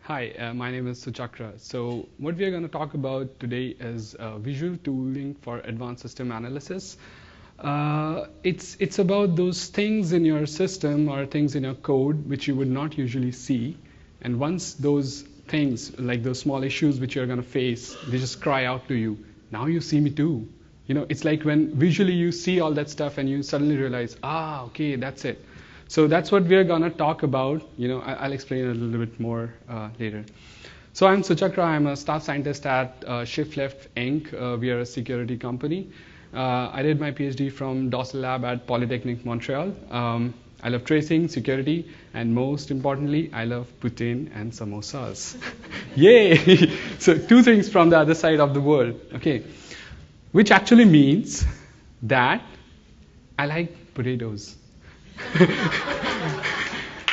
Hi, my name is Suchakra. So what we are going to talk about today is visual tooling for advanced system analysis. It's about those things in your system or things in your code which you would not usually see. And once those things, like those small issues which you're going to face, they just cry out to you, now you see me too. It's like when visually you see all that stuff and you suddenly realize, okay, that's it. So that's what we're going to talk about. I'll explain a little bit more later. So I'm Suchakra. I'm a staff scientist at ShiftLeft Inc. We are a security company. I did my PhD from Dossel Lab at Polytechnic Montreal. I love tracing, security, and most importantly, I love poutine and samosas. Yay! So two things from the other side of the world. Okay, which actually means that I like potatoes.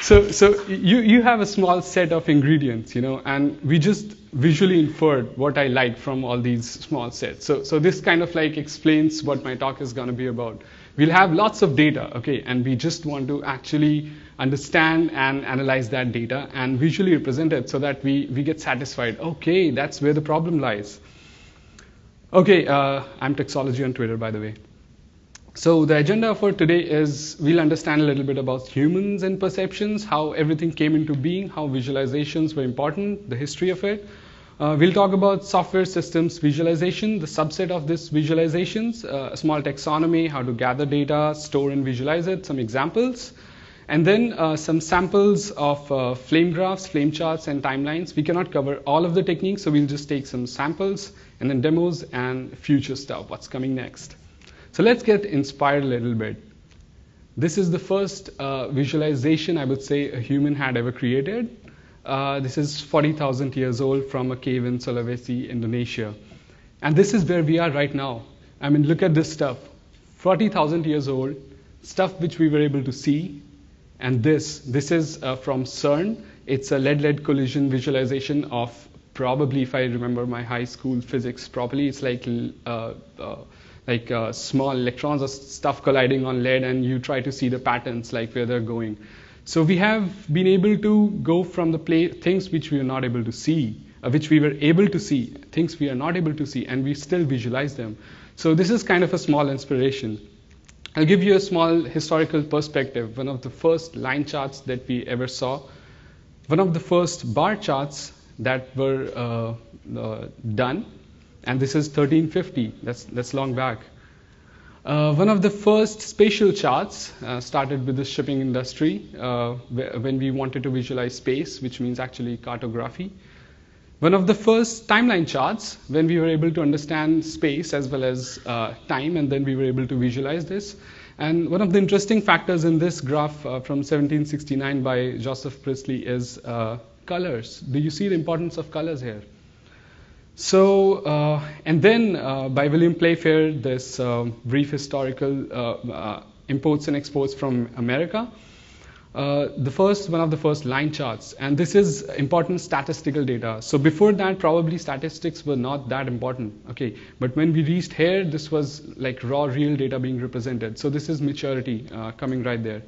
So you have a small set of ingredients, and we just visually inferred what I like from all these small sets. So this kind of like explains what my talk is going to be about. We'll have lots of data, okay, and we just want to actually understand and analyze that data and visually represent it so that we get satisfied. Okay, that's where the problem lies. Okay, I'm Texology on Twitter, by the way. So the agenda for today is we'll understand a little bit about humans and perceptions, how everything came into being, how visualizations were important, the history of it. We'll talk about software systems visualization, the subset of this visualizations, a small taxonomy, how to gather data, store and visualize it, some examples, and then some samples of FlameGraphs, FlameCharts, and timelines. We cannot cover all of the techniques, so we'll just take some samples and then demos and future stuff, what's coming next. So let's get inspired a little bit. This is the first visualization I would say a human had ever created. This is 40,000 years old from a cave in Sulawesi, Indonesia. And this is where we are right now. I mean, look at this stuff. 40,000 years old, stuff which we were able to see. And this is from CERN. It's a lead-lead collision visualization of probably, if I remember my high school physics properly, it's like small electrons or stuff colliding on lead, and you try to see the patterns, like where they're going. So we have been able to go from the things which we are not able to see, which we were able to see, things we are not able to see, and we still visualize them. So this is kind of a small inspiration. I'll give you a small historical perspective. One of the first line charts that we ever saw, one of the first bar charts that were done, and this is 1350, that's long back. One of the first spatial charts started with the shipping industry when we wanted to visualize space, which means actually cartography. One of the first timeline charts when we were able to understand space as well as time, and then we were able to visualize this. And one of the interesting factors in this graph from 1769 by Joseph Priestley is colors. Do you see the importance of colors here? So, and then by William Playfair, this brief historical imports and exports from America, one of the first line charts. And this is important statistical data. So before that, probably statistics were not that important. Okay, but when we reached here, this was like raw, real data being represented. So this is maturity coming right there.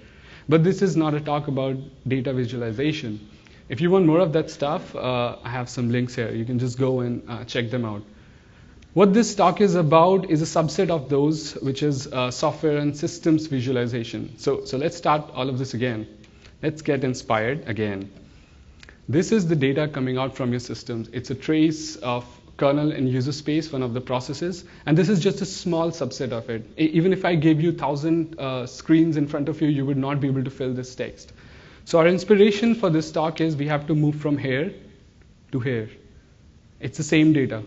But this is not a talk about data visualization. If you want more of that stuff, I have some links here. You can just go and check them out. What this talk is about is a subset of those, which is software and systems visualization. So let's start all of this again. Let's get inspired again. This is the data coming out from your systems. It's a trace of kernel and user space, one of the processes. And this is just a small subset of it. Even if I gave you 1,000 screens in front of you, you would not be able to fill this text. So our inspiration for this talk is we have to move from here to here. It's the same data,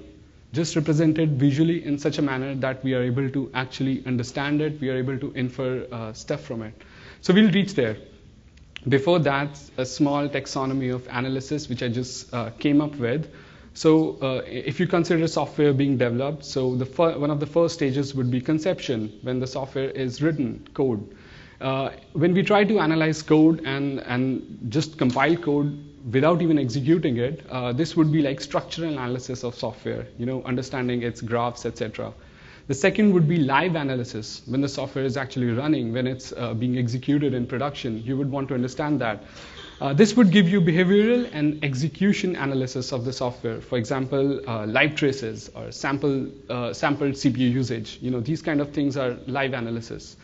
just represented visually in such a manner that we are able to actually understand it, we are able to infer stuff from it. So we'll reach there. Before that, a small taxonomy of analysis, which I just came up with. So if you consider software being developed, so one of the first stages would be conception, when the software is written, code. When we try to analyze code and just compile code without even executing it, this would be like structural analysis of software, understanding its graphs, etc. The second would be live analysis, when the software is actually running, when it's being executed in production. You would want to understand that. This would give you behavioral and execution analysis of the software. For example, live traces or sampled CPU usage. These kind of things are live analysis.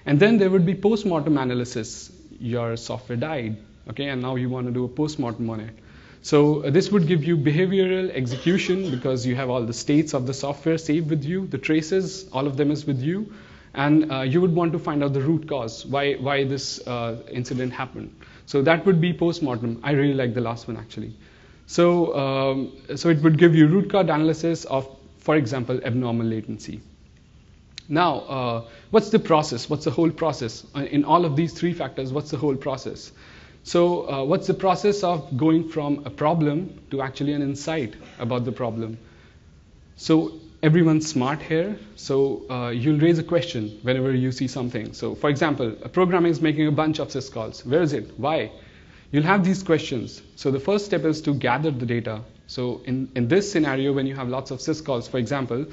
And then there would be post-mortem analysis. Your software died, okay, and now you want to do a post-mortem on it. So this would give you behavioral execution because you have all the states of the software saved with you, the traces, all of them is with you, and you would want to find out the root cause, why this incident happened. So that would be post-mortem. I really like the last one actually. So it would give you root cause analysis of, for example, abnormal latency. Now, what's the process? What's the whole process? In all of these three factors, what's the whole process? So what's the process of going from a problem to actually an insight about the problem? So everyone's smart here, so you'll raise a question whenever you see something. So for example, a programmer is making a bunch of syscalls. Where is it? Why? You'll have these questions. So the first step is to gather the data. So in this scenario, when you have lots of syscalls, for example,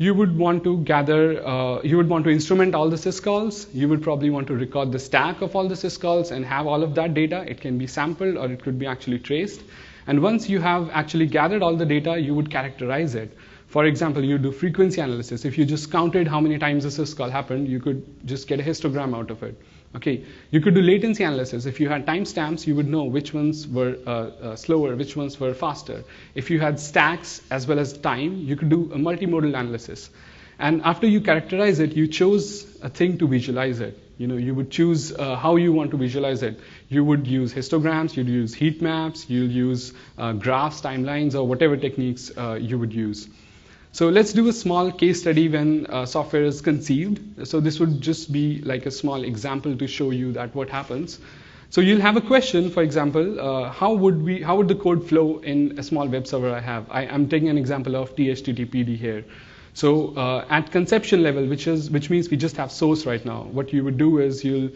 you would want to gather, you would want to instrument all the syscalls. You would probably want to record the stack of all the syscalls and have all of that data. It can be sampled or it could be actually traced. And once you have actually gathered all the data, you would characterize it. For example, you do frequency analysis. If you just counted how many times a syscall happened, you could just get a histogram out of it. Okay, you could do latency analysis. If you had timestamps, you would know which ones were slower, which ones were faster. If you had stacks as well as time, you could do a multimodal analysis. And after you characterize it, you chose a thing to visualize it. You would choose how you want to visualize it. You would use histograms, you'd use heat maps, you'll use graphs, timelines, or whatever techniques you would use. So let's do a small case study when software is conceived. So this would just be like a small example to show you that what happens. So you'll have a question, for example, how would the code flow in a small web server I have? I'm taking an example of THTTPD here. So at conception level, which means we just have source right now, what you would do is you'll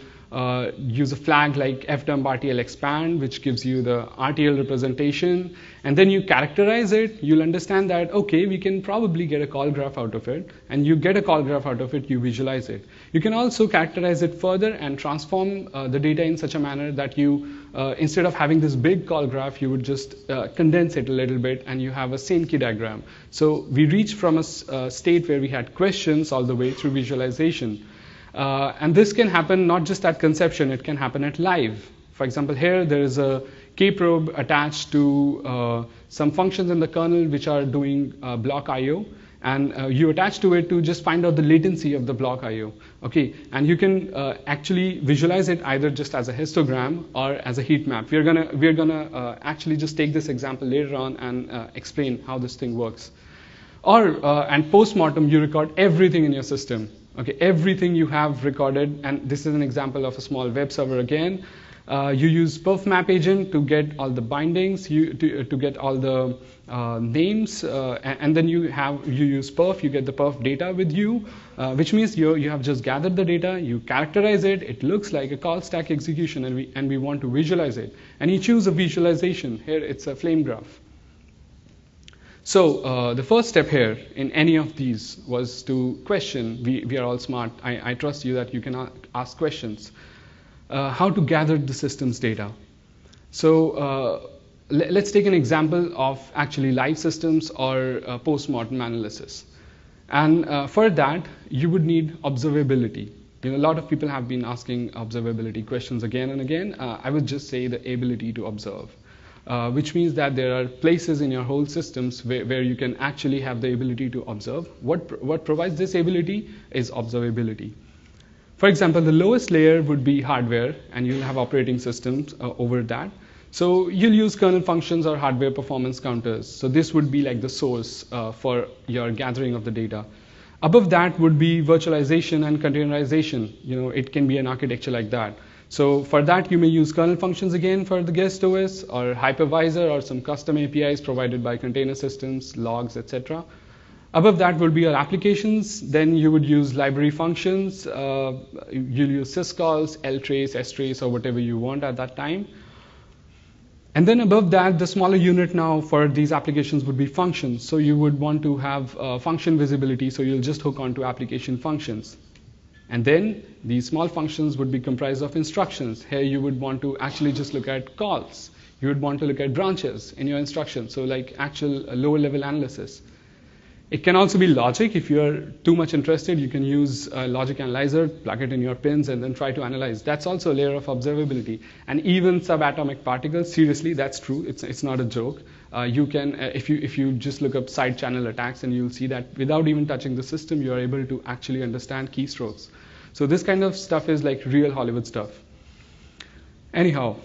use a flag like fdump RTL expand, which gives you the RTL representation, and then you characterize it. You'll understand that, okay, we can probably get a call graph out of it, and you get a call graph out of it, you visualize it. You can also characterize it further and transform the data in such a manner that you, instead of having this big call graph, you would just condense it a little bit, and you have a Sankey diagram. So we reached from a state where we had questions all the way through visualization. And this can happen not just at conception, it can happen at live. For example, here there is a kprobe attached to some functions in the kernel which are doing block I/O, and you attach to it to just find out the latency of the block I/O. Okay, and you can actually visualize it either just as a histogram or as a heat map. We're gonna actually just take this example later on and explain how this thing works. Or and post-mortem, you record everything in your system. Okay, everything you have recorded, and this is an example of a small web server again. You use perf map agent to get all the bindings, to get all the names, and then you use perf, you get the perf data with you, which means you have just gathered the data, you characterize it, it looks like a call stack execution, and we want to visualize it. And you choose a visualization. Here it's a flame graph. So the first step here in any of these was to question. We are all smart. I trust you that you can ask questions. How to gather the system's data. So let's take an example of actually live systems or post-mortem analysis. And for that, you would need observability. A lot of people have been asking observability questions again and again. I would just say the ability to observe. Which means that there are places in your whole systems where you can actually have the ability to observe. What provides this ability is observability. For example, the lowest layer would be hardware, and you'll have operating systems over that. So you'll use kernel functions or hardware performance counters. So this would be like the source for your gathering of the data. Above that would be virtualization and containerization. It can be an architecture like that. So for that, you may use kernel functions again for the guest OS, or hypervisor, or some custom APIs provided by container systems, logs, etc. Above that would be your applications. Then you would use library functions. You'll use syscalls, ltrace, strace, or whatever you want at that time. And then above that, the smaller unit now for these applications would be functions. So you would want to have function visibility, so you'll just hook onto application functions. And then these small functions would be comprised of instructions. Here you would want to actually just look at calls. You would want to look at branches in your instructions, so like actual lower level analysis. It can also be logic. If you're too much interested, you can use a logic analyzer, plug it in your pins, and then try to analyze. That's also a layer of observability. And even subatomic particles, seriously, that's true. It's not a joke. You can, if you just look up side channel attacks, and you'll see that without even touching the system, you are able to actually understand keystrokes. So this kind of stuff is like real Hollywood stuff. Anyhow,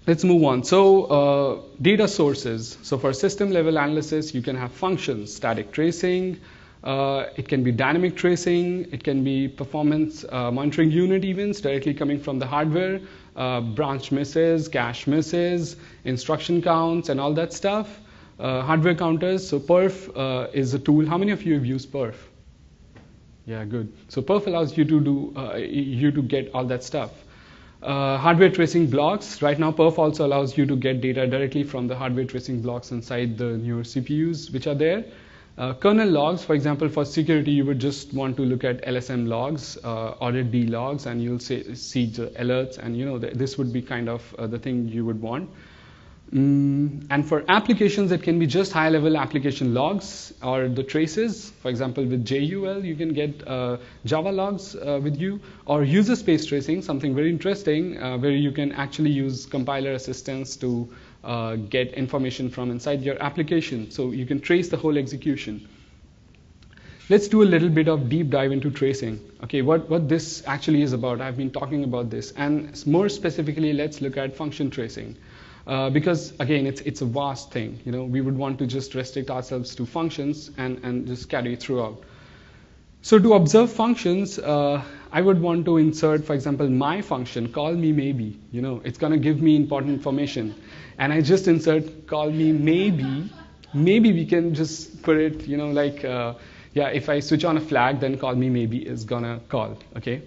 let's move on. So data sources. So for system level analysis, you can have functions, static tracing. It can be dynamic tracing. It can be performance monitoring unit events directly coming from the hardware, branch misses, cache misses, instruction counts, and all that stuff. Hardware counters. So perf is a tool. How many of you have used perf? Yeah, good. So perf allows you to do get all that stuff. Hardware tracing blocks. Right now, perf also allows you to get data directly from the hardware tracing blocks inside the newer CPUs, which are there. Kernel logs, for example, for security, you would just want to look at LSM logs, audit D logs, and you'll see the alerts, and this would be kind of the thing you would want. And for applications, it can be just high-level application logs or the traces. For example, with JUL, you can get Java logs with you, or user space tracing, something very interesting, where you can actually use compiler assistance to get information from inside your application. So you can trace the whole execution. Let's do a little bit of deep dive into tracing. Okay, what this actually is about. I've been talking about this, and more specifically, let's look at function tracing. Because again, it's a vast thing. We would want to just restrict ourselves to functions and just carry it throughout. So to observe functions, I would want to insert, for example, my function, call me maybe. It's going to give me important information. And I just insert call me maybe. Maybe we can just put it, if I switch on a flag, then call me maybe is going to call. Okay.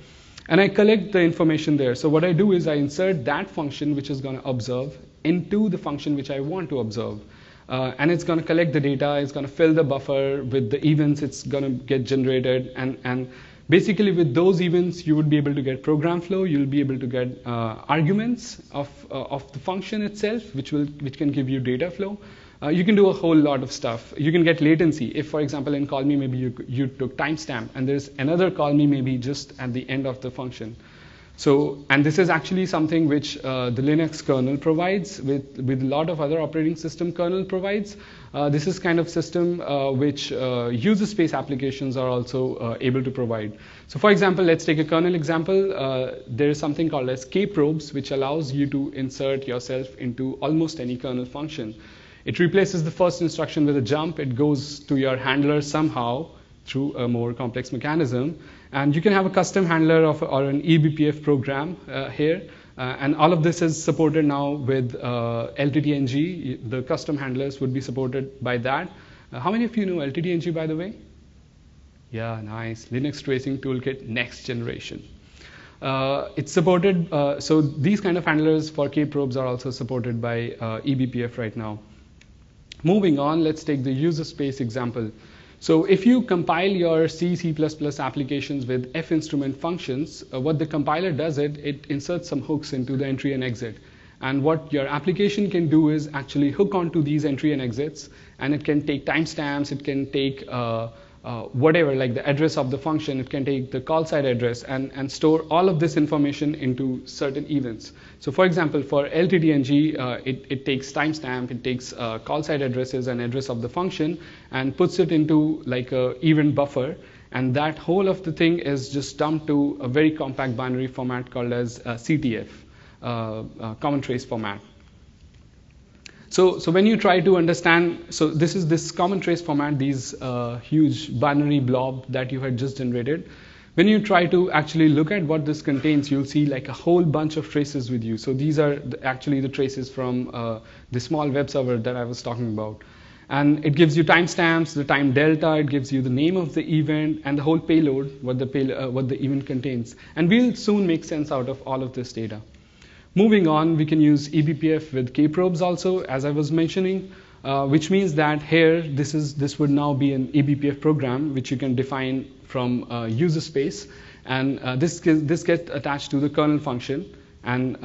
And I collect the information there. So what I do is I insert that function which is going to observe into the function which I want to observe. And it's going to collect the data. It's going to fill the buffer with the events it's going to get generated. And basically with those events, you would be able to get program flow. You'll be able to get arguments of the function itself, which can give you data flow. You can do a whole lot of stuff. You can get latency. If, for example, in call me maybe you took timestamp, and there's another call me maybe just at the end of the function. So, and this is actually something which the Linux kernel provides with a lot of other operating system kernel provides. This is kind of system which user space applications are also able to provide. So for example, let's take a kernel example. There is something called as kprobes, which allows you to insert yourself into almost any kernel function. It replaces the first instruction with a jump. It goes to your handler somehow through a more complex mechanism. And you can have a custom handler or an eBPF program here. And all of this is supported now with LTTng. The custom handlers would be supported by that. How many of you know LTTng, by the way? Yeah, nice. Linux Tracing Toolkit next generation. It's supported, so these kind of handlers for kprobes are also supported by eBPF right now. Moving on, let's take the user space example. So if you compile your C, C++ applications with F-instrument functions, what the compiler does it inserts some hooks into the entry and exit. And what your application can do is actually hook onto these entry and exits, and it can take timestamps, it can take whatever, like the address of the function, it can take the call side address and store all of this information into certain events. So for example, for LTTng, it takes timestamp, it takes call side addresses and address of the function and puts it into like a event buffer. And that whole of the thing is just dumped to a very compact binary format called as CTF, common trace format. So when you try to understand, so this is this common trace format, these huge binary blob that you had just generated. When you try to actually look at what this contains, you'll see like a whole bunch of traces with you. So these are actually the traces from the small web server that I was talking about. And it gives you timestamps, the time delta, it gives you the name of the event, and the whole payload, what the event contains. And we'll soon make sense out of all of this data. Moving on, we can use eBPF with kprobes also, as I was mentioning, which means that here, this would now be an eBPF program, which you can define from user space. And this gets attached to the kernel function. And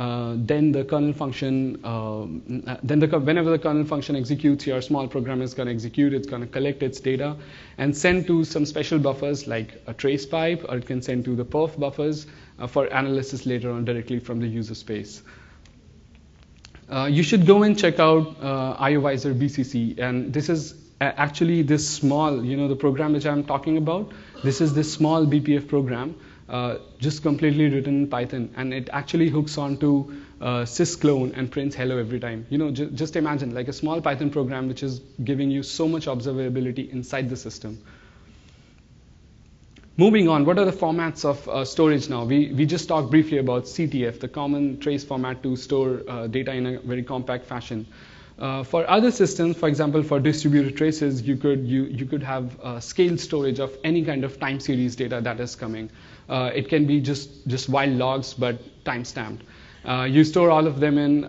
then the kernel function, whenever the kernel function executes, your small program is going to execute. It's going to collect its data and send to some special buffers like a trace pipe, or it can send to the perf buffers for analysis later on directly from the user space. You should go and check out IOVisor BCC, and this is actually this small, the program which I'm talking about. This is this small BPF program. Just completely written in Python, and it actually hooks onto sysclone and prints hello every time. Just imagine like a small Python program which is giving you so much observability inside the system. Moving on, what are the formats of storage now? We just talked briefly about CTF, the common trace format to store data in a very compact fashion. For other systems, for example, for distributed traces, you could have scaled storage of any kind of time series data that is coming. It can be just wild logs, but time-stamped. You store all of them in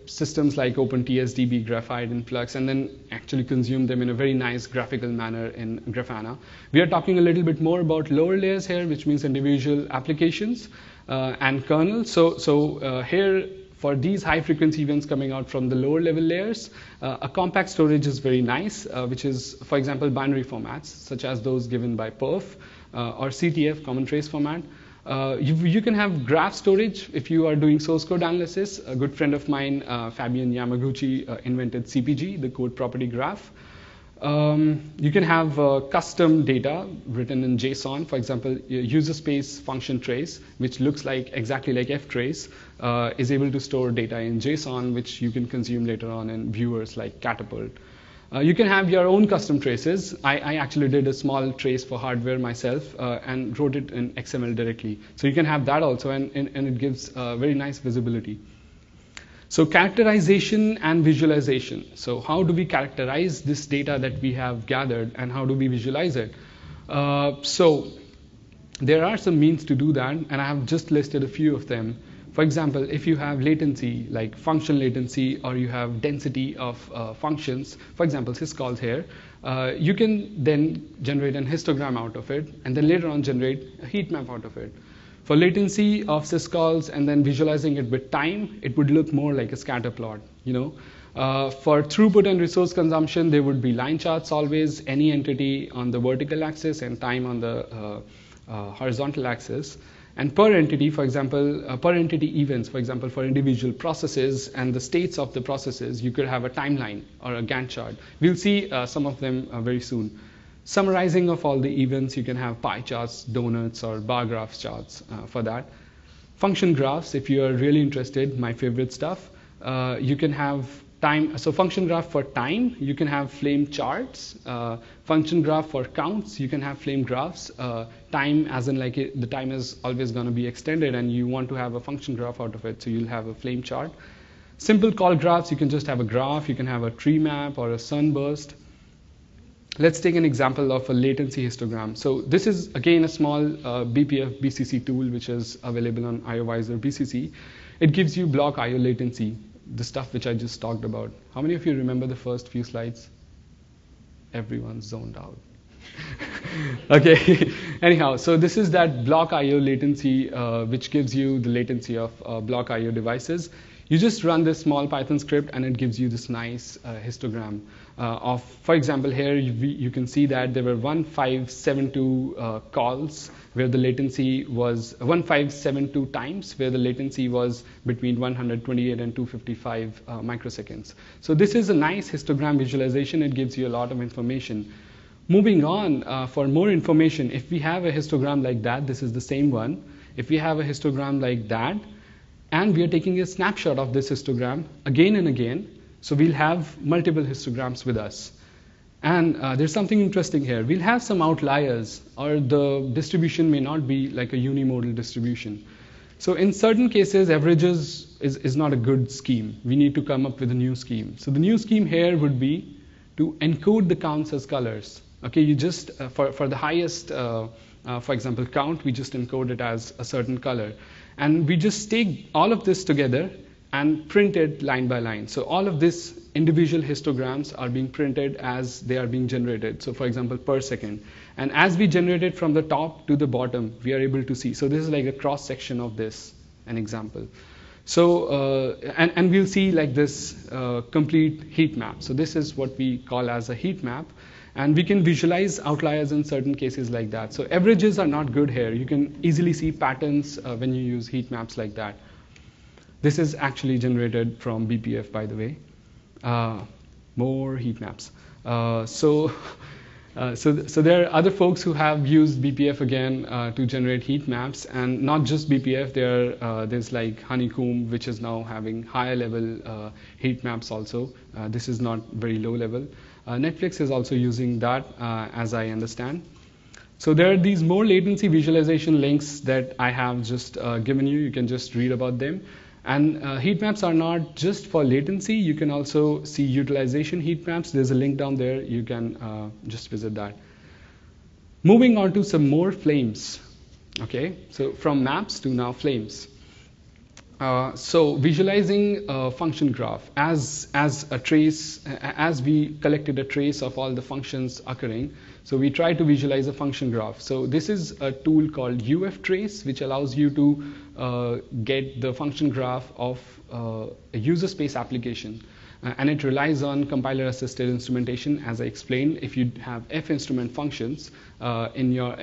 systems like OpenTSDB, Graphite, and Flux, and then actually consume them in a very nice graphical manner in Grafana. We are talking a little bit more about lower layers here, which means individual applications and kernel. So here, for these high-frequency events coming out from the lower-level layers, a compact storage is very nice, which is, for example, binary formats, such as those given by perf or CTF, common trace format. You can have graph storage if you are doing source code analysis. A good friend of mine, Fabian Yamaguchi, invented CPG, the code property graph. You can have custom data written in JSON. For example, user space function trace, which looks exactly like ftrace, is able to store data in JSON, which you can consume later on in viewers like Catapult. You can have your own custom traces. I actually did a small trace for hardware myself and wrote it in XML directly. So you can have that also, and it gives very nice visibility. So characterization and visualization. So how do we characterize this data that we have gathered, and how do we visualize it? So there are some means to do that, and I have just listed a few of them. For example, if you have latency, like function latency, or you have density of functions, for example, syscalls here, you can then generate an histogram out of it, and then later on generate a heat map out of it. For latency of syscalls and then visualizing it with time, it would look more like a scatter plot. For throughput and resource consumption, there would be line charts always, any entity on the vertical axis and time on the horizontal axis. And per entity, for example, per entity events, for example, for individual processes and the states of the processes, you could have a timeline or a Gantt chart. We'll see some of them very soon. Summarizing of all the events, you can have pie charts, donuts, or bar graphs charts for that. Function graphs, if you are really interested, my favorite stuff. You can have time. So function graph for time, you can have FlameCharts. Function graph for counts, you can have FlameGraphs. Time, as in the time is always going to be extended, and you want to have a function graph out of it, so you'll have a FlameChart. Simple Callgraphs, you can just have a graph. You can have a Treemap or a Sunburst. Let's take an example of a latency histogram. So this is, again, a small BPF BCC tool, which is available on IOVisor BCC. It gives you block IO latency, the stuff which I just talked about. How many of you remember the first few slides? Everyone's zoned out. Okay, anyhow, so this is that block IO latency, which gives you the latency of block IO devices. You just run this small Python script, and it gives you this nice histogram of, for example, here you can see that there were 1572 calls where the latency was 1572 times, where the latency was between 128 and 255 microseconds. So this is a nice histogram visualization. It gives you a lot of information. Moving on, for more information, if we have a histogram like that, this is the same one. If we have a histogram like that, and we are taking a snapshot of this histogram again and again, so we'll have multiple histograms with us. And there's something interesting here. We'll have some outliers, or the distribution may not be like a unimodal distribution. So in certain cases, averages is not a good scheme. We need to come up with a new scheme. So the new scheme here would be to encode the counts as colors. Okay, you just, for the highest, for example, count, we just encode it as a certain color. And we just take all of this together and printed line by line. So all of these individual histograms are being printed as they are being generated. So for example, per second. And as we generate it from the top to the bottom, we are able to see. So this is like a cross section of this, an example. So, and we'll see like this complete heat map. So this is what we call as a heat map. And we can visualize outliers in certain cases like that. So averages are not good here. You can easily see patterns when you use heat maps like that. This is actually generated from BPF, by the way. More heat maps. So there are other folks who have used BPF again to generate heat maps, and not just BPF. There's like Honeycomb, which is now having higher level heat maps also. This is not very low level. Netflix is also using that, as I understand. So there are these more latency visualization links that I have just given you. You can just read about them. And heat maps are not just for latency. You can also see utilization heat maps. There's a link down there. You can just visit that. Moving on to some more flames. Okay, so from maps to now flames. So visualizing a function graph as a trace, as we collected a trace of all the functions occurring. So we try to visualize a function graph. So this is a tool called UFTrace, which allows you to get the function graph of a user space application. And it relies on compiler-assisted instrumentation, as I explained. If you have F instrument functions in your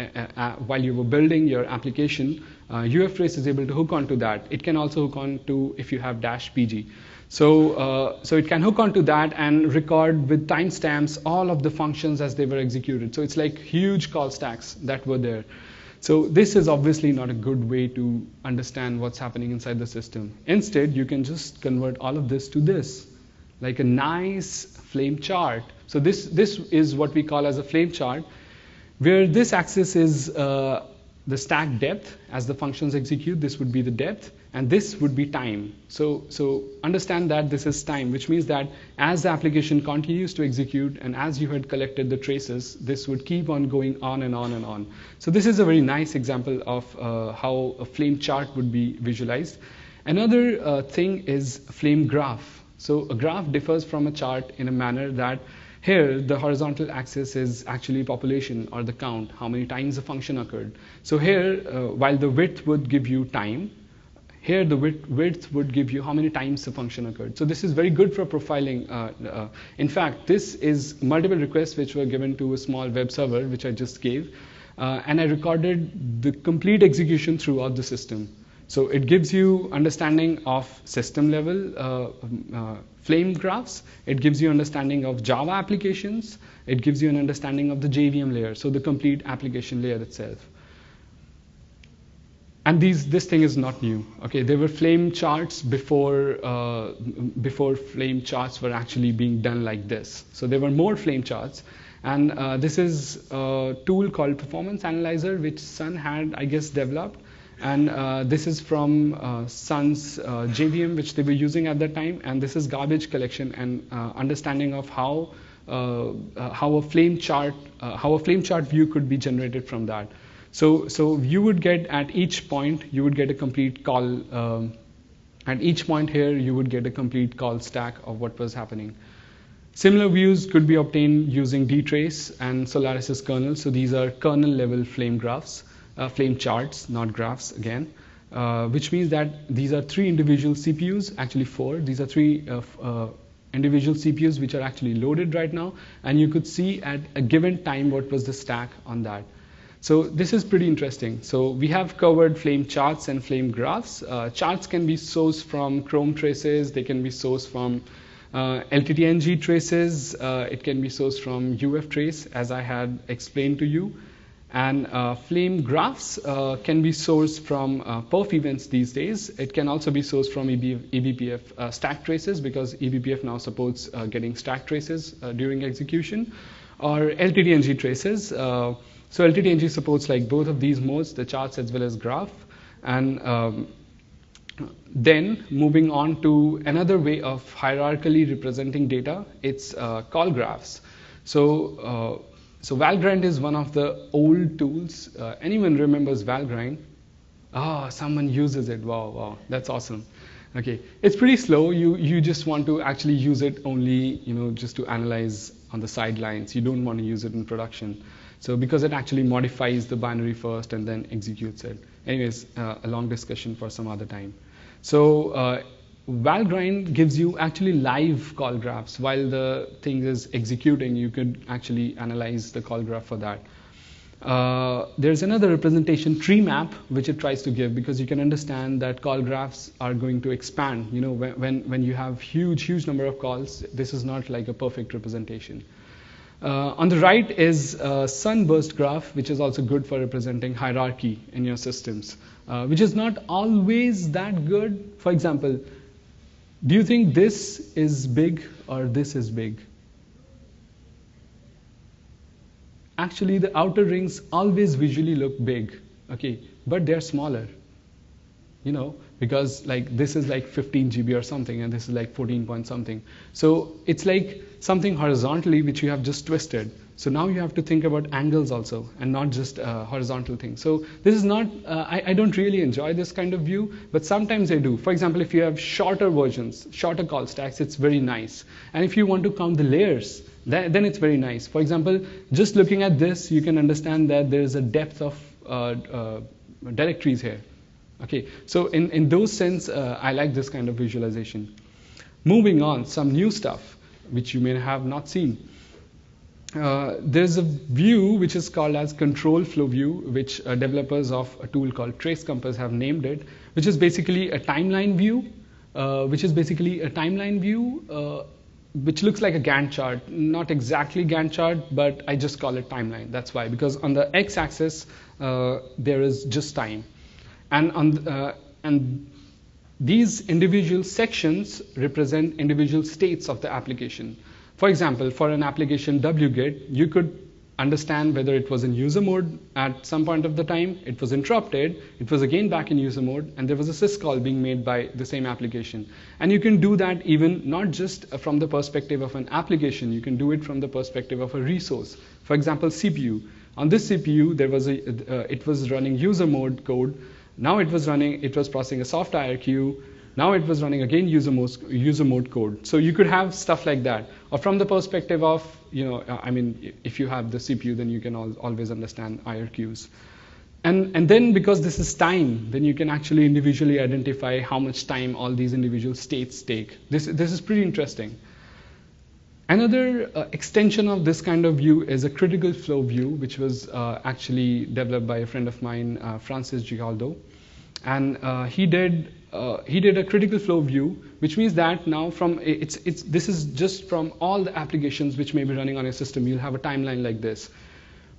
while you were building your application, UFTrace is able to hook onto that. It can also hook on to if you have -pg. So it can hook onto that and record with timestamps all of the functions as they were executed. So it's like huge call stacks that were there. So this is obviously not a good way to understand what's happening inside the system. Instead, you can just convert all of this to this, like a nice flame chart. So this is what we call as a flame chart, where this axis is the stack depth as the functions execute. This would be the depth, and this would be time. So understand that this is time, which means that as the application continues to execute and as you had collected the traces, this would keep on going on and on and on. So this is a very nice example of how a flame chart would be visualized. Another thing is flame graph. So a graph differs from a chart in a manner that here the horizontal axis is actually population or the count, how many times a function occurred. So here, while the width would give you time, here the width would give you how many times the function occurred. So this is very good for profiling. In fact, this is multiple requests which were given to a small web server, which I just gave. And I recorded the complete execution throughout the system. So it gives you understanding of system level flame graphs. It gives you understanding of Java applications. It gives you an understanding of the JVM layer, so the complete application layer itself. And this thing is not new. Okay, there were flame charts before flame charts were actually being done like this. So there were more flame charts. And this is a tool called Performance Analyzer, which Sun had, I guess, developed. And this is from Sun's JVM, which they were using at that time. And this is garbage collection and understanding of how a flame chart view could be generated from that. So you would get at each point, you would get a complete call. At each point here, you would get a complete call stack of what was happening. Similar views could be obtained using dtrace and Solaris's kernel. So these are kernel level flame graphs. Flame charts, not graphs again, which means that these are 3 individual CPUs, actually 4. These are 3 individual CPUs which are actually loaded right now, and you could see at a given time what was the stack on that. So this is pretty interesting. So we have covered flame charts and flame graphs. Charts can be sourced from Chrome traces. They can be sourced from LTTng traces. It can be sourced from UFTrace, as I had explained to you. And flame graphs can be sourced from perf events these days. It can also be sourced from eBPF stack traces, because eBPF now supports getting stack traces during execution, or LTTng traces. So LTTng supports like both of these modes, the charts as well as graph. And then moving on to another way of hierarchically representing data, it's Callgraphs. So Valgrind is one of the old tools. Anyone remembers Valgrind? Ah, someone uses it. Wow, that's awesome. Okay, it's pretty slow. You just want to actually use it only, just to analyze on the sidelines. You don't want to use it in production. So because it actually modifies the binary first and then executes it. Anyways, a long discussion for some other time. So Valgrind gives you actually live call graphs. While the thing is executing, you could actually analyze the call graph for that. There's another representation, Treemap, which it tries to give, because you can understand that call graphs are going to expand. When you have huge number of calls, this is not like a perfect representation. On the right is a Sunburst graph, which is also good for representing hierarchy in your systems, which is not always that good. For example, do you think this is big or this is big? Actually, the outer rings always visually look big, okay, but they're smaller, because like this is like 15 GB or something, and this is like 14 point something. So it's like something horizontally which you have just twisted. So now you have to think about angles also, and not just horizontal things. So this is not, I don't really enjoy this kind of view, but sometimes I do. For example, if you have shorter versions, shorter call stacks, it's very nice. And if you want to count the layers, then it's very nice. For example, just looking at this, you can understand that there is a depth of directories here. Okay, so in those sense, I like this kind of visualization. Moving on, some new stuff, which you may have not seen. There's a view which is called as control flow view, which developers of a tool called TraceCompass have named it, which is basically a timeline view, which looks like a Gantt chart. Not exactly Gantt chart, but I just call it timeline. That's why, because on the x-axis, there is just time. And these individual sections represent individual states of the application. For example, for an application wget, you could understand whether it was in user mode at some point of the time, it was interrupted, it was again back in user mode, and there was a syscall being made by the same application. And you can do that even not just from the perspective of an application, you can do it from the perspective of a resource. For example, CPU. On this CPU, there was it was running user mode code. Now it was processing a soft IRQ. Now it was running again user mode code. So you could have stuff like that. Or from the perspective of, if you have the CPU, then you can always understand IRQs. And then because this is time, then you can actually individually identify how much time all these individual states take. This is pretty interesting. Another extension of this kind of view is a critical flow view, which was actually developed by a friend of mine, Francis Gigaldo. And he did a critical flow view, which means that now this is just from all the applications which may be running on your system. You'll have a timeline like this.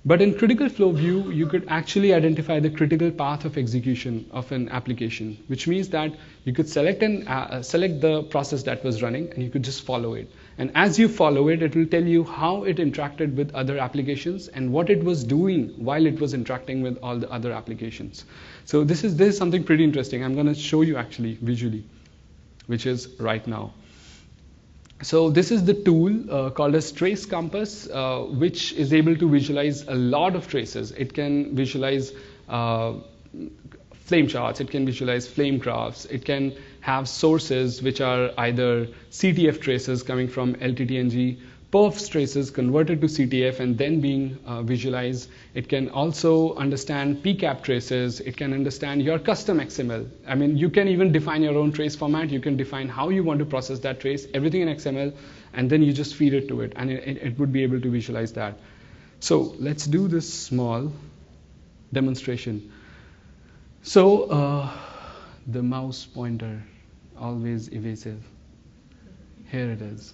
But in critical flow view, you could actually identify the critical path of execution of an application, which means that you could select the process that was running, and you could just follow it. And as you follow it, it will tell you how it interacted with other applications and what it was doing while it was interacting with all the other applications. So this is something pretty interesting. I'm going to show you actually visually, which is right now. So this is the tool called as TraceCompass, which is able to visualize a lot of traces. It can visualize FlameCharts, it can visualize FlameGraphs, it can have sources which are either CTF traces coming from LTTng, perfs traces converted to CTF and then being visualized. It can also understand PCAP traces. It can understand your custom XML. I mean, you can even define your own trace format. You can define how you want to process that trace, everything in XML, and then you just feed it to it, and it would be able to visualize that. So let's do this small demonstration. So the mouse pointer, always evasive. Here it is.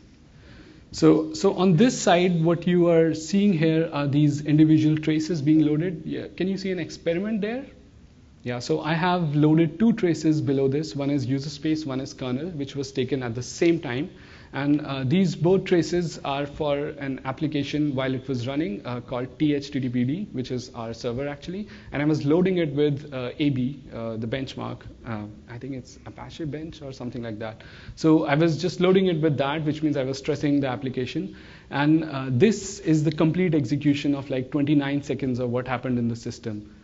So on this side, what you are seeing here are these individual traces being loaded. Yeah. Can you see an experiment there? Yeah, so I have loaded two traces below this. One is user space, one is kernel, which was taken at the same time. And these both traces are for an application while it was running called THTTPD, which is our server actually. And I was loading it with AB, the benchmark. I think it's Apache Bench or something like that. So I was just loading it with that, which means I was stressing the application. And this is the complete execution of like 29 seconds of what happened in the system.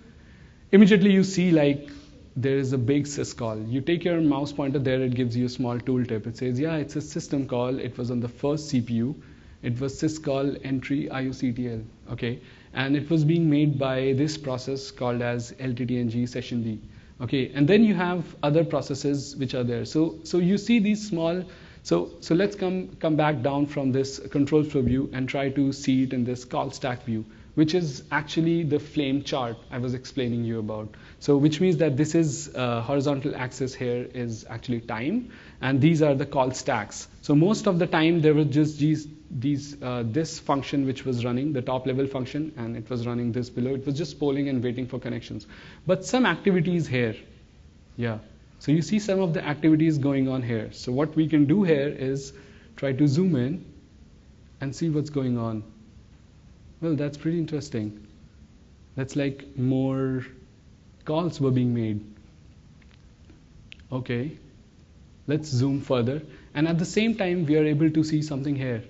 Immediately you see like there is a big syscall. You take your mouse pointer there, it gives you a small tooltip. It says, yeah, it's a system call. It was on the first CPU. It was syscall entry IOCTL, okay? And it was being made by this process called as LTTng session D, okay? And then you have other processes which are there. So you see these small, so let's come back down from this control flow view and try to see it in this call stack view, which is actually the flame chart I was explaining you about. So which means that this is horizontal axis here is actually time, and these are the call stacks. So most of the time there were just this function which was running, the top level function, and it was running this below. It was just polling and waiting for connections. But some activities here, yeah. So you see some of the activities going on here. So what we can do here is try to zoom in and see what's going on. Well, that's pretty interesting. That's like more calls were being made. Okay, let's zoom further. And at the same time, we are able to see something here.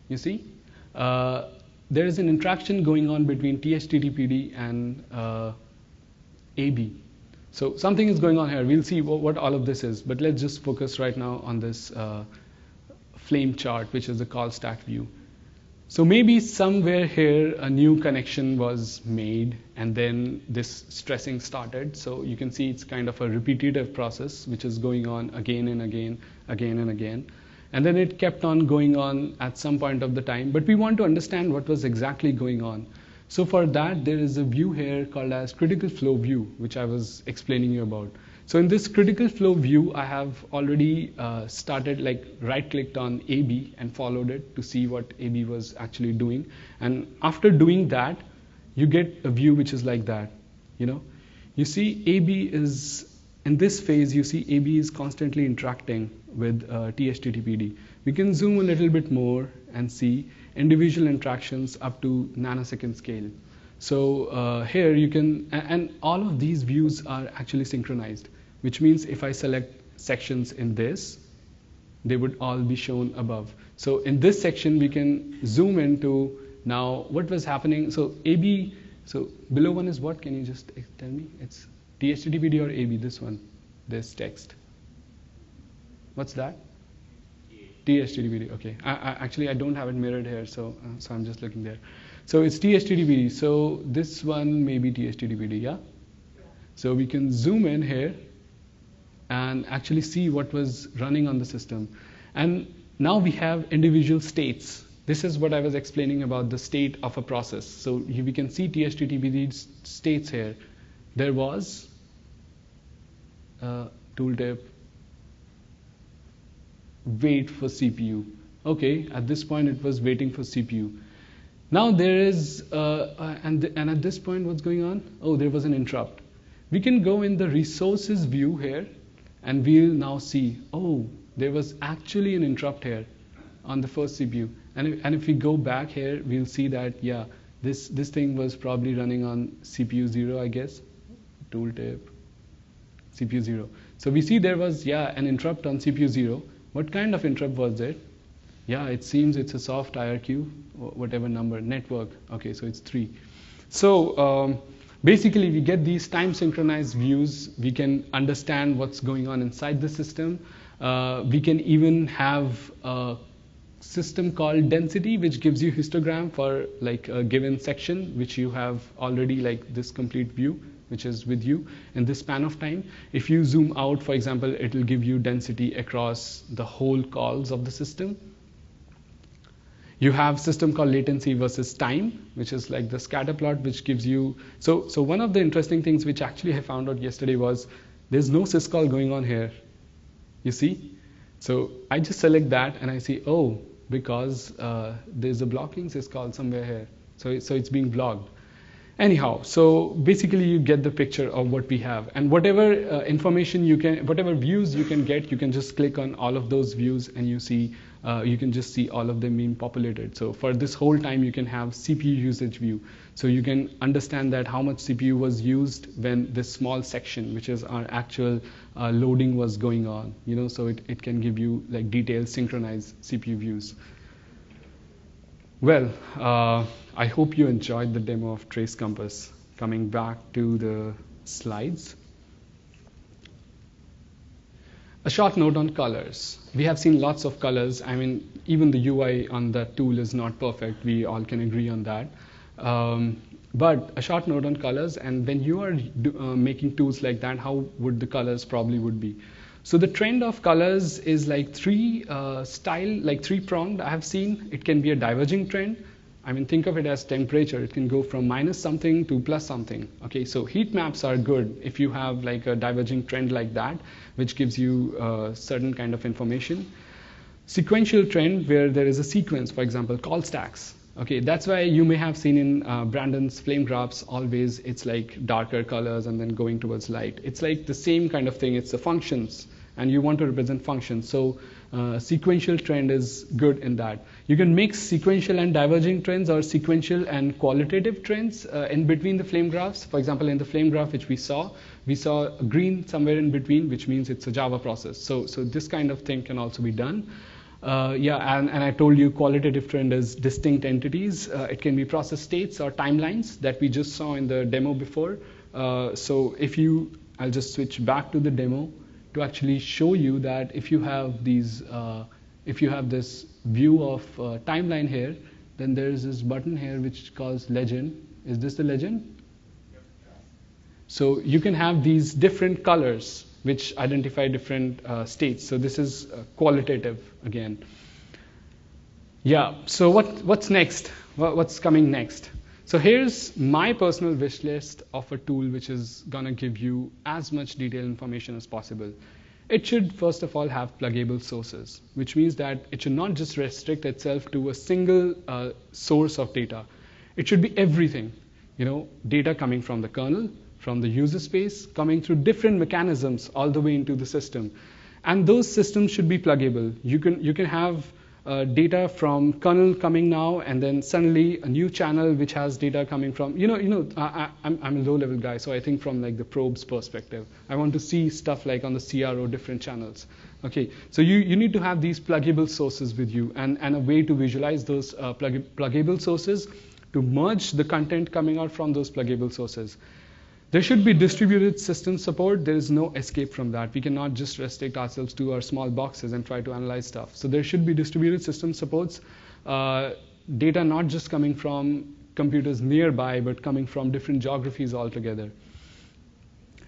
You see? There is an interaction going on between THTTPD and AB. So something is going on here. We'll see what all of this is. But let's just focus right now on this flame chart, which is the call stack view. So maybe somewhere here a new connection was made, and then this stressing started. So you can see it's kind of a repetitive process which is going on again and again, again and again. And then it kept on going on at some point of the time. But we want to understand what was exactly going on. So for that, there is a view here called as critical flow view, which I was explaining you about. So in this critical flow view, I have already started, like right-clicked on AB and followed it to see what AB was actually doing. And after doing that, you get a view which is like that. You know, you see AB is, in this phase, you see AB is constantly interacting with THTTPD. We can zoom a little bit more and see individual interactions up to nanosecond scale. So here you can, and all of these views are actually synchronized, which means if I select sections in this, they would all be shown above. So in this section, we can zoom into now what was happening. So AB, so below one is what? Can you just tell me? It's THTTPD or AB, this one, this text. What's that? THTTPD, okay. Actually, I don't have it mirrored here, so I'm just looking there. So it's THTTPD. So this one may be THTTPD, yeah? So we can zoom in here and actually see what was running on the system. And now we have individual states. This is what I was explaining about the state of a process. So we can see THTTPD states here. There was tooltip, wait for CPU. Okay, at this point it was waiting for CPU. Now there is, and at this point what's going on? Oh, there was an interrupt. We can go in the resources view here, and we'll now see, oh, there was actually an interrupt here on the first CPU. And if we go back here, we'll see that, yeah, this thing was probably running on CPU 0, I guess. Tooltip, CPU 0. So we see there was, yeah, an interrupt on CPU 0. What kind of interrupt was it? Yeah, it seems it's a soft IRQ, whatever number, network. Okay, so it's 3. So basically, we get these time synchronized views. We can understand what's going on inside the system. We can even have a system called density, which gives you histogram for like a given section, which you have already like this complete view, which is with you in this span of time. If you zoom out, for example, it will give you density across the whole calls of the system. You have system called latency versus time, which is like the scatter plot, which gives you, so one of the interesting things which actually I found out yesterday was there's no syscall going on here. You see? So I just select that and I see, oh, because there's a blocking syscall somewhere here. So it's being blocked. Anyhow, so basically you get the picture of what we have. And whatever information you can, whatever views you can get, you can just click on all of those views and you see, you can just see all of them being populated. So for this whole time, you can have CPU usage view. So you can understand that how much CPU was used when this small section, which is our actual loading, was going on. You know, so it can give you like detailed synchronized CPU views. Well, I hope you enjoyed the demo of Trace Compass. Coming back to the slides. A short note on colors. We have seen lots of colors. I mean, even the UI on that tool is not perfect. We all can agree on that. But a short note on colors, and when you are making tools like that, how would the colors probably would be? So the trend of colors is like three-pronged. I have seen it can be a diverging trend. I mean, think of it as temperature. It can go from minus something to plus something. Okay, so heat maps are good if you have like a diverging trend like that, which gives you certain kind of information. Sequential trend where there is a sequence, for example, call stacks. Okay, that's why you may have seen in Brandon's FlameGraphs always it's like darker colors and then going towards light. It's like the same kind of thing. It's the functions, and you want to represent functions. So sequential trend is good in that. You can mix sequential and diverging trends or sequential and qualitative trends in between the flame graphs. For example, in the flame graph which we saw green somewhere in between, which means it's a Java process. So this kind of thing can also be done. And I told you qualitative trend is distinct entities. It can be process states or timelines that we just saw in the demo before. I'll just switch back to the demo to actually show you that if you have these, if you have this view of timeline here, then there's this button here which calls legend. Is this the legend? Yep. So you can have these different colors which identify different states. So this is qualitative again. Yeah, so what's next? What's coming next? So here's my personal wish list of a tool which is gonna give you as much detailed information as possible. It should first of all have pluggable sources, which means that it should not just restrict itself to a single source of data. It should be everything, data coming from the kernel, from the user space, coming through different mechanisms all the way into the system. And those systems should be pluggable. You can have data from kernel coming now, and then suddenly a new channel which has data coming from, I'm a low-level guy, so I think from like the probes perspective. I want to see stuff like on the CRO, different channels. Okay, so you need to have these pluggable sources with you, and a way to visualize those pluggable sources, to merge the content coming out from those pluggable sources. There should be distributed system support. There is no escape from that. We cannot just restrict ourselves to our small boxes and try to analyze stuff. So there should be distributed system supports. Data not just coming from computers nearby, but coming from different geographies altogether.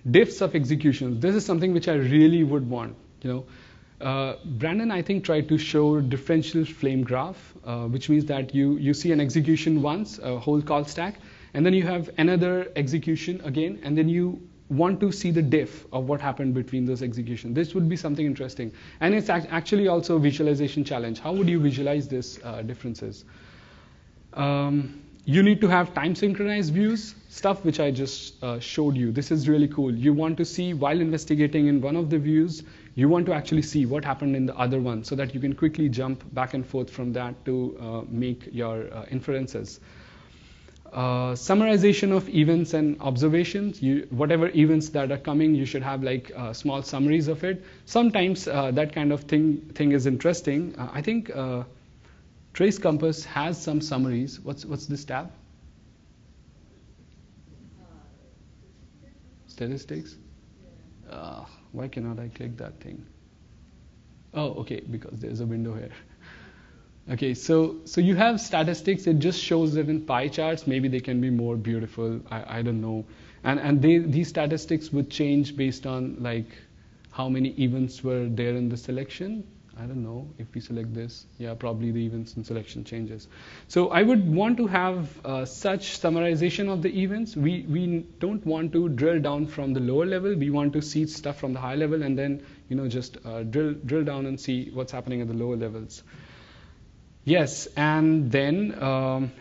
Diffs of executions. This is something which I really would want. Brandon, I think, tried to show differential flame graph, which means that you see an execution once, a whole call stack, and then you have another execution again, and then you want to see the diff of what happened between those executions. This would be something interesting. And it's actually also a visualization challenge. How would you visualize these differences? You need to have time synchronized views, stuff which I just showed you. This is really cool. You want to see, while investigating in one of the views, you want to actually see what happened in the other one, so that you can quickly jump back and forth from that to make your inferences. Summarization of events and observations. Whatever events that are coming, you should have like small summaries of it. Sometimes that kind of thing is interesting. I think Trace Compass has some summaries. What's this tab? Statistics? Why cannot I click that thing? Oh, okay, because there's a window here. Okay, so you have statistics. It just shows it in pie charts. Maybe they can be more beautiful. I don't know. And these statistics would change based on like how many events were there in the selection. I don't know if we select this. Yeah, probably the events and selection changes. So I would want to have such summarization of the events. We don't want to drill down from the lower level. We want to see stuff from the high level, and then just drill down and see what's happening at the lower levels. Yes, and then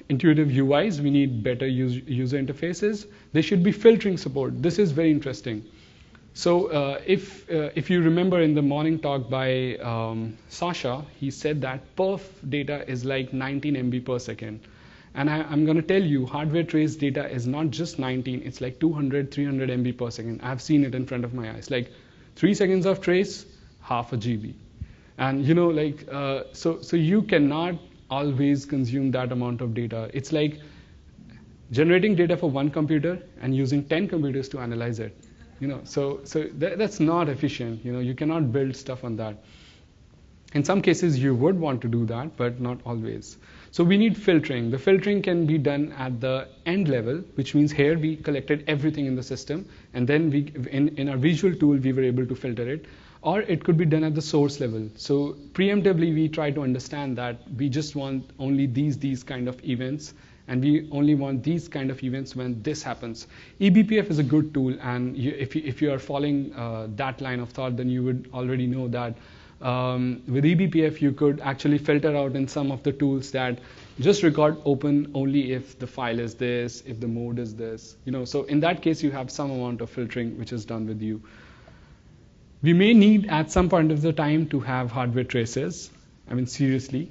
intuitive UIs. We need better user interfaces. There should be filtering support. This is very interesting. So if you remember in the morning talk by Sasha, he said that perf data is like 19 MB per second. And I'm going to tell you, hardware trace data is not just 19. It's like 200, 300 MB per second. I've seen it in front of my eyes. Like 3 seconds of trace, half a GB. And so you cannot always consume that amount of data. It's like generating data for one computer and using 10 computers to analyze it. That's not efficient. You cannot build stuff on that. In some cases, you would want to do that, but not always. So we need filtering. The filtering can be done at the end level, which means here we collected everything in the system, and then in our visual tool, we were able to filter it. Or it could be done at the source level. So preemptively, we try to understand that we just want only these kind of events, and we only want these kind of events when this happens. eBPF is a good tool, and if you are following that line of thought, then you would already know that with eBPF, you could actually filter out in some of the tools that just record open only if the file is this, if the mode is this. So in that case, you have some amount of filtering which is done with you. We may need at some point of the time to have hardware traces. I mean, seriously.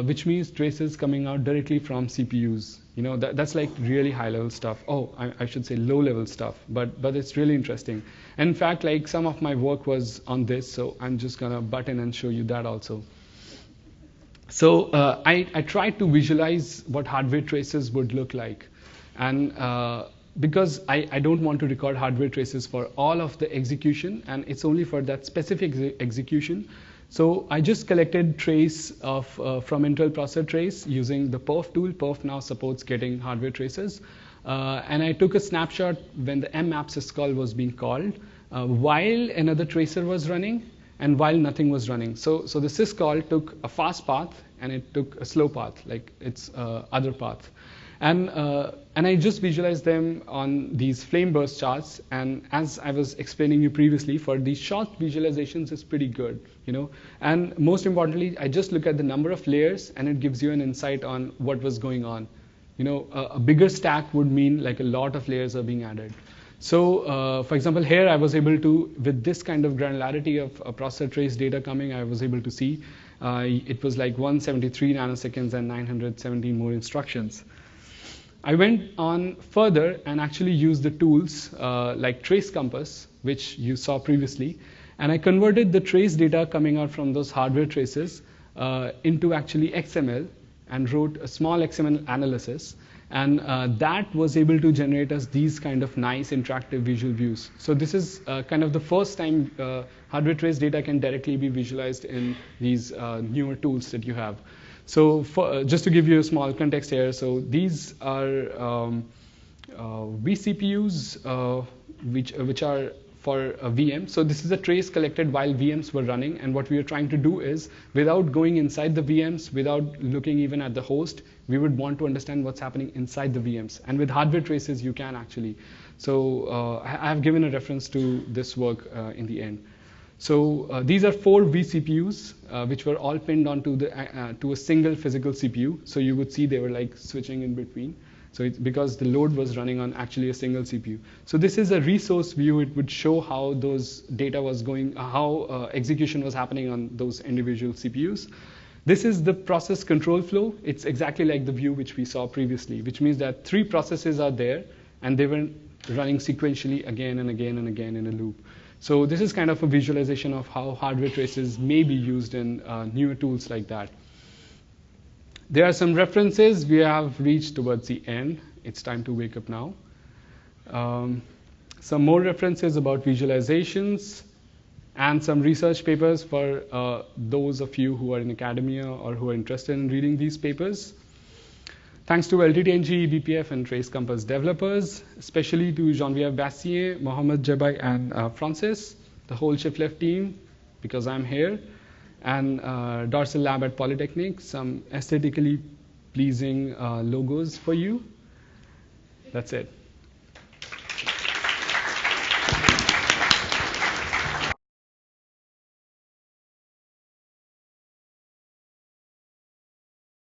Which means traces coming out directly from CPUs. That's like really high-level stuff. Oh, I should say low-level stuff, but it's really interesting. And in fact, like some of my work was on this, so I'm just gonna butt in and show you that also. So I tried to visualize what hardware traces would look like, and because I don't want to record hardware traces for all of the execution, and it's only for that specific execution. So I just collected trace from Intel processor trace using the perf tool. Perf now supports getting hardware traces. And I took a snapshot when the Heatmaps syscall was being called, while another tracer was running and while nothing was running. So the syscall took a fast path and it took a slow path, like its other path. And I just visualized them on these FlameBurst charts. And as I was explaining you previously, for these short visualizations, it's pretty good, And most importantly, I just look at the number of layers, and it gives you an insight on what was going on. A bigger stack would mean like a lot of layers are being added. So, for example, here I was able to, with this kind of granularity of processor trace data coming, I was able to see it was like 173 nanoseconds and 917 more instructions. I went on further and actually used the tools like Trace Compass, which you saw previously, and I converted the trace data coming out from those hardware traces into actually XML and wrote a small XML analysis, and that was able to generate us these kind of nice interactive visual views. So this is kind of the first time hardware trace data can directly be visualized in these newer tools that you have. So just to give you a small context here, so these are vCPUs, which are for a VM. So this is a trace collected while VMs were running. And what we are trying to do is, without going inside the VMs, without looking even at the host, we would want to understand what's happening inside the VMs. And with hardware traces, you can actually. So I have given a reference to this work in the end. So these are 4 vCPUs, which were all pinned onto to a single physical CPU. So you would see they were like switching in between. So it's because the load was running on actually a single CPU. So this is a resource view. It would show how those data was going, how execution was happening on those individual CPUs. This is the process control flow. It's exactly like the view which we saw previously, which means that 3 processes are there, and they were running sequentially again and again and again in a loop. So this is kind of a visualization of how hardware traces may be used in newer tools like that. There are some references. We have reached towards the end. It's time to wake up now. Some more references about visualizations and some research papers for those of you who are in academia or who are interested in reading these papers. Thanks to LTTng, eBPF, and Trace Compass developers, especially to Jean-Pierre Bassier, Mohamed Jebbai, and Francis, the whole ShiftLeft team, because I'm here, and Dorsal Lab at Polytechnic, some aesthetically pleasing logos for you. That's it.